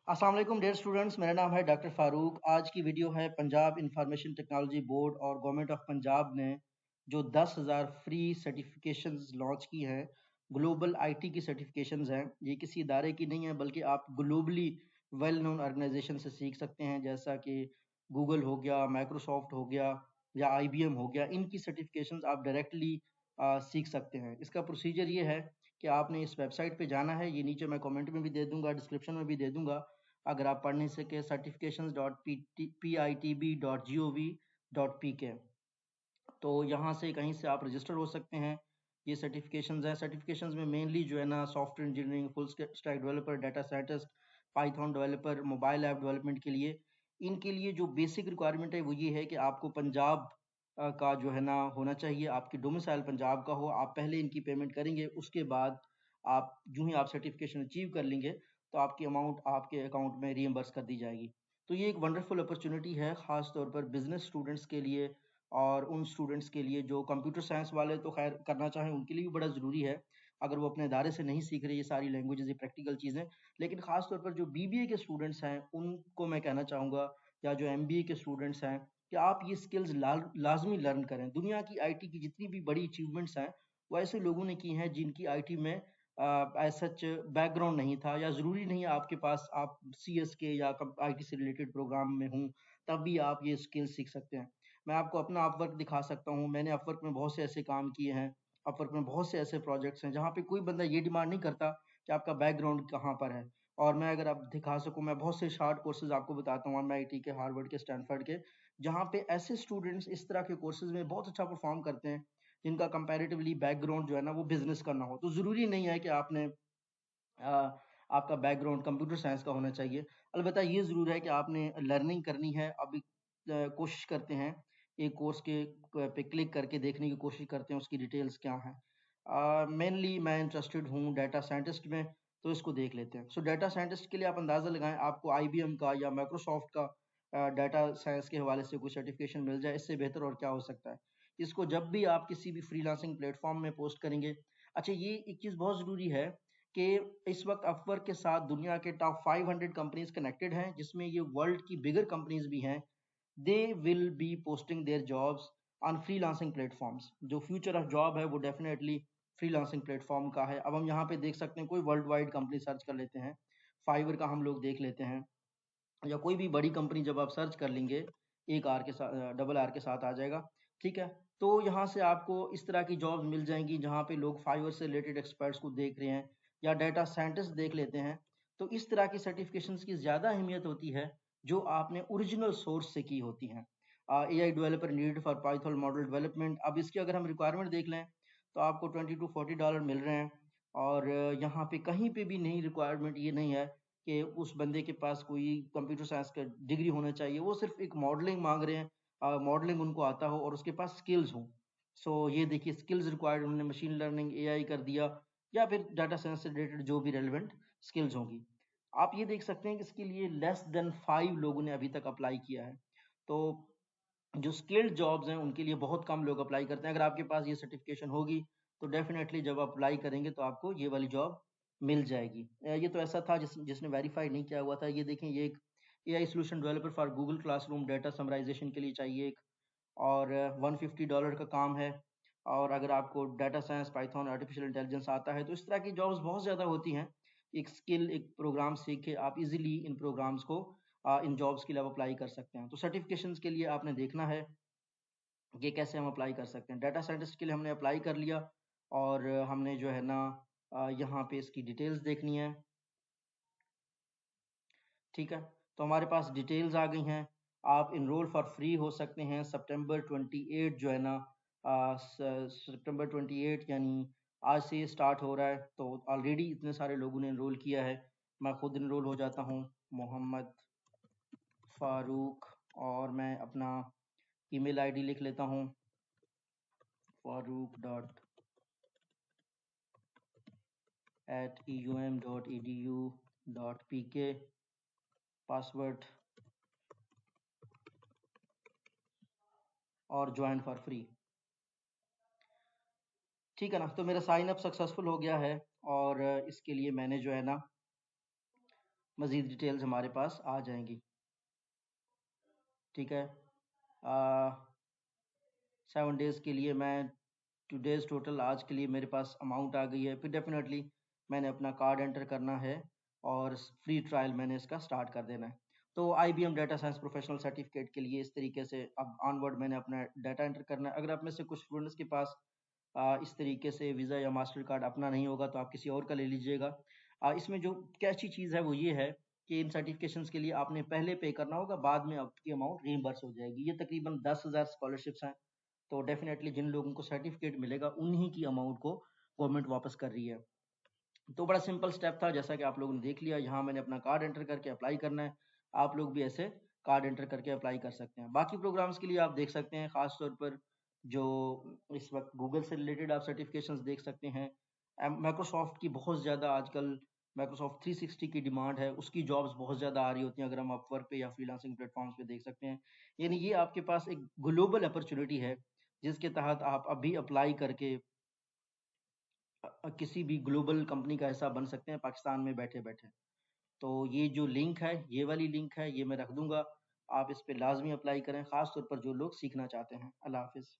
अस्सलाम वालेकुम dear students, मेरा नाम है डॉक्टर फारूक। आज की वीडियो है पंजाब इंफॉर्मेशन टेक्नोलॉजी बोर्ड और गवर्नमेंट ऑफ पंजाब ने जो 10,000 फ्री सर्टिफिकेशंस लॉन्च की हैं। ग्लोबल आईटी की सर्टिफिकेशंस हैं। ये किसी इदारे की नहीं है बल्कि आप ग्लोबली वेल नोन ऑर्गेनाइजेशन से सीख सकते हैं, जैसा कि गूगल हो गया, माइक्रोसॉफ्ट हो गया या आईबीएम हो गया। इनकी सर्टिफिकेशंस आप डायरेक्टली सीख सकते हैं। इसका प्रोसीजर ये है कि आपने इस वेबसाइट पे जाना है। ये नीचे मैं कमेंट में भी दे दूंगा, डिस्क्रिप्शन में भी दे दूंगा। अगर आप पढ़ नहीं सके, certifications.pitib.gov.pk, तो यहाँ से कहीं से आप रजिस्टर हो सकते हैं। ये सर्टिफिकेशंस हैं। सर्टिफिकेशंस में मेनली जो है ना, software engineering, full stack developer, data scientist, Python developer, mobile app development के लिए, इनके लिए जो बेसिक रिक्वायरमेंट है वो ये है कि आपको पंजाब का जो है ना होना चाहिए, आपकी डोमिसाइल पंजाब का हो। आप पहले इनकी पेमेंट करेंगे, उसके बाद आप यूं ही आप सर्टिफिकेशन अचीव कर लेंगे तो आपकी अमाउंट आपके अकाउंट में रीइंबर्स कर दी जाएगी। तो ये एक वंडरफुल अपॉर्चुनिटी है, ख़ास तौर पर बिजनेस स्टूडेंट्स के लिए और उन स्टूडेंट्स के लिए जो कंप्यूटर साइंस वाले तो खैर करना चाहें, उनके लिए भी बड़ा ज़रूरी है। अगर वो अपने इदारे से नहीं सीख रहे ये सारी लैंग्वेजेस, ये प्रैक्टिकल चीज़ें, लेकिन ख़ास तौर पर जो बीबीए के स्टूडेंट्स हैं उनको मैं कहना चाहूँगा, या जो एमबीए के स्टूडेंट्स हैं, कि आप ये स्किल्स लाजमी लर्न करें। दुनिया की आईटी की जितनी भी बड़ी अचीवमेंट्स हैं वो ऐसे लोगों ने की हैं जिनकी आईटी में एज सच बैकग्राउंड नहीं था, या ज़रूरी नहीं है आपके पास आप सीएस के या आईटी से रिलेटेड प्रोग्राम में हूँ तब भी आप ये स्किल सीख सकते हैं। मैं आपको अपना अपवर्क दिखा सकता हूँ। मैंने अपवर्क में बहुत से ऐसे काम किए हैं। अपवर्क में बहुत से ऐसे प्रोजेक्ट्स हैं जहाँ पे कोई बंदा ये डिमांड नहीं करता कि आपका बैकग्राउंड कहाँ पर है। और मैं अगर आप दिखा सकूँ, मैं बहुत से शार्ट कोर्सेज आपको बताता हूँ, एमआईटी के, हार्वर्ड के, स्टैनफोर्ड के, जहाँ पे ऐसे स्टूडेंट्स इस तरह के कोर्सेज में बहुत अच्छा परफॉर्म करते हैं जिनका कंपैरेटिवली बैकग्राउंड जो है ना वो बिजनेस का ना हो। तो ज़रूरी नहीं है कि आपने आपका बैकग्राउंड कंप्यूटर साइंस का होना चाहिए। अलबत्ता ये ज़रूर है कि आपने लर्निंग करनी है। अभी कोशिश करते हैं एक कोर्स के पे क्लिक करके देखने की कोशिश करते हैं उसकी डिटेल्स क्या हैं। मेनली मैं इंटरेस्टेड हूँ डाटा साइंटिस्ट में, तो इसको देख लेते हैं। सो डाटा साइंटिस्ट के लिए आप अंदाज़ा लगाएं, आपको आईबीएम का या माइक्रोसॉफ्ट का डाटा साइंस के हवाले से कोई सर्टिफिकेशन मिल जाए, इससे बेहतर और क्या हो सकता है। इसको जब भी आप किसी भी फ्रीलांसिंग प्लेटफॉर्म में पोस्ट करेंगे, अच्छा ये एक चीज़ बहुत ज़रूरी है कि इस वक्त अपवर्क के साथ दुनिया के टॉप 500 कंपनीज कनेक्टेड हैं, जिसमें ये वर्ल्ड की बिगर कंपनीज भी हैं। They will be posting their jobs on freelancing platforms. जो फ्यूचर ऑफ जॉब है वो डेफिनेटली फ्रीलांसिंग प्लेटफॉर्म का है। अब हम यहाँ पे देख सकते हैं, कोई वर्ल्ड वाइड कंपनी सर्च कर लेते हैं, फाइवर का हम लोग देख लेते हैं, या कोई भी बड़ी कंपनी जब आप सर्च कर लेंगे, एक आर के साथ, डबल आर के साथ आ जाएगा। ठीक है, तो यहाँ से आपको इस तरह की जॉब्स मिल जाएंगी जहाँ पे लोग फाइवर से रिलेटेड एक्सपर्ट्स को देख रहे हैं, या डाटा साइंटिस्ट देख लेते हैं। तो इस तरह की सर्टिफिकेशंस की ज़्यादा अहमियत होती है जो आपने ओरिजिनल सोर्स से की होती हैं। AI developer needed for Python model development, अब इसकी अगर हम रिक्वायरमेंट देख लें तो आपको $20 to $40 मिल रहे हैं। और यहाँ पे कहीं पे भी नहीं, रिक्वायरमेंट ये नहीं है कि उस बंदे के पास कोई कंप्यूटर साइंस का डिग्री होना चाहिए। वो सिर्फ एक मॉडलिंग मांग रहे हैं, मॉडलिंग उनको आता हो और उसके पास स्किल्स हो। सो ये देखिए, स्किल्स रिक्वायर्ड, उन्होंने मशीन लर्निंग, एआई कर दिया, या फिर डाटा साइंस से रिलेटेड जो भी रेलिवेंट स्किल्स होंगी। आप ये देख सकते हैं कि इसके लिए लेस देन 5 लोगों ने अभी तक अप्लाई किया है। तो जो स्किल्ड जॉब्स हैं उनके लिए बहुत कम लोग अप्लाई करते हैं। अगर आपके पास ये सर्टिफिकेशन होगी तो डेफिनेटली जब आप अप्लाई करेंगे तो आपको ये वाली जॉब मिल जाएगी। ये तो ऐसा था जिसने वेरीफाई नहीं किया हुआ था। ये देखें, ये एक AI solution developer for Google classroom data summarization के लिए चाहिए एक, और $150 का काम है। और अगर आपको data science, Python, artificial intelligence आता है तो इस तरह की जॉब्स बहुत ज़्यादा होती हैं। एक स्किल, एक प्रोग्राम सीख के आप इजीली इन प्रोग्राम्स को, इन जॉब्स के लिए आप अप्लाई कर सकते हैं। तो सर्टिफिकेशंस के लिए आपने देखना है कि कैसे हम अप्लाई कर सकते हैं। डाटा साइंटिस्ट के लिए हमने अप्लाई कर लिया, और हमने जो है ना यहाँ पे इसकी डिटेल्स देखनी है। ठीक है, तो हमारे पास डिटेल्स आ गई हैं। आप इनरोल फॉर फ्री हो सकते हैं। सितंबर 28 जो है ना, सितंबर 28 यानी आज से ये स्टार्ट हो रहा है। तो ऑलरेडी इतने सारे लोगों ने इनरोल किया है। मैं खुद इनरोल हो जाता हूँ, मोहम्मद फारूक, और मैं अपना ईमेल आईडी लिख लेता हूँ, farouk.eum.edu.pk, पासवर्ड, और ज्वाइन फॉर फ्री। ठीक है ना, तो मेरा साइन अप सक्सेसफुल हो गया है। और इसके लिए मैंने जो है ना मज़ीद डिटेल्स हमारे पास आ जाएंगी। ठीक है, 7 डेज़ के लिए मैं टुडेज़ टोटल आज के लिए मेरे पास अमाउंट आ गई है। फिर डेफिनेटली मैंने अपना कार्ड एंटर करना है और फ्री ट्रायल मैंने इसका स्टार्ट कर देना है। तो IBM data science professional certificate के लिए इस तरीके से अब ऑनवर्ड मैंने अपना डाटा एंटर करना है। अगर आप में से कुछ स्टूडेंट्स के पास इस तरीके से वीज़ा या मास्टर कार्ड अपना नहीं होगा तो आप किसी और का ले लीजिएगा। इसमें जो कैची चीज़ है वो ये है कि इन सर्टिफिकेशंस के लिए आपने पहले पे करना होगा, बाद में आपकी अमाउंट रीइंबर्स हो जाएगी। ये तकरीबन 10,000 स्कॉलरशिप्स हैं, तो डेफिनेटली जिन लोगों को सर्टिफिकेट मिलेगा उन्हीं की अमाउंट को गवर्नमेंट वापस कर रही है। तो बड़ा सिंपल स्टेप था, जैसा कि आप लोगों ने देख लिया। यहाँ मैंने अपना कार्ड एंटर करके अप्लाई करना है। आप लोग भी ऐसे कार्ड एंटर करके अप्लाई कर सकते हैं। बाकी प्रोग्राम्स के लिए आप देख सकते हैं, ख़ास तौर पर जो इस वक्त गूगल से रिलेटेड आप सर्टिफिकेशंस देख सकते हैं। माइक्रोसॉफ्ट की बहुत ज़्यादा आजकल माइक्रोसॉफ्ट 360 की डिमांड है, उसकी जॉब्स बहुत ज़्यादा आ रही होती हैं। अगर हम अपवर्क पे या फ्रीलांसिंग प्लेटफॉर्म्स पे देख सकते हैं, यानी ये आपके पास एक ग्लोबल अपॉर्चुनिटी है जिसके तहत आप अभी अप्लाई करके किसी भी ग्लोबल कंपनी का हिस्सा बन सकते हैं पाकिस्तान में बैठे बैठे। तो ये जो लिंक है, ये वाली लिंक है, ये मैं रख दूंगा। आप इस पे लाजमी अप्लाई करें, ख़ास तौर पर जो लोग सीखना चाहते हैं। अल्लाह हाफिज़।